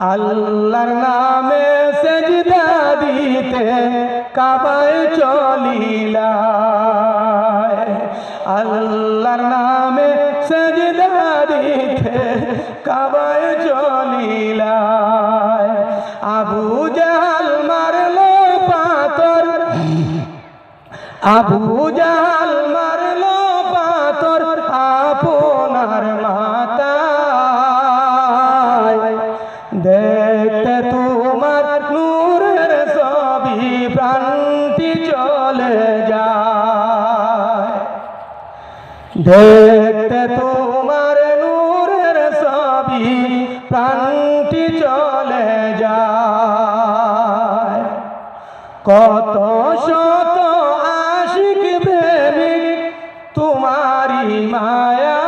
আল্লাহর নামে সেজদা দিতে কাবায় চলিলায়, আল্লাহর নামে সেজদা দিতে কাবায় চলিলায়। আবু জাহাল মারলো পাথর, আবু জাহাল মারলো পাথর আপনার মাথায়। দেখতে তোমার নূরের ছবি প্রাণটি চলে যায়, দেখতে তোমার নূরের ছবি প্রাণটি চলে যায়। কত শত আশিক প্রেমিক তোমারি মায়ায়,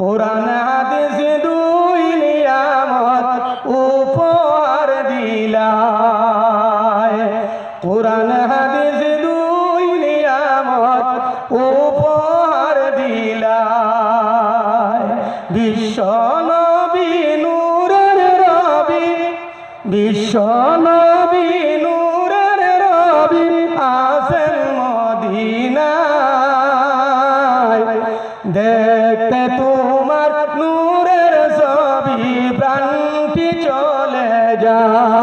কোরআন হাদিস দুই নিয়ামত উপহার দিলায়, কোরআন হাদিস দুই নিয়ামত উপহার দিলায়। বিশ্ব নবী নূরের রবি, বিশ্ব নবী নূরের রবি আছেন মদিনায়। দেখতে তোমার নূরের ছবি প্রাণটি চলে যায়।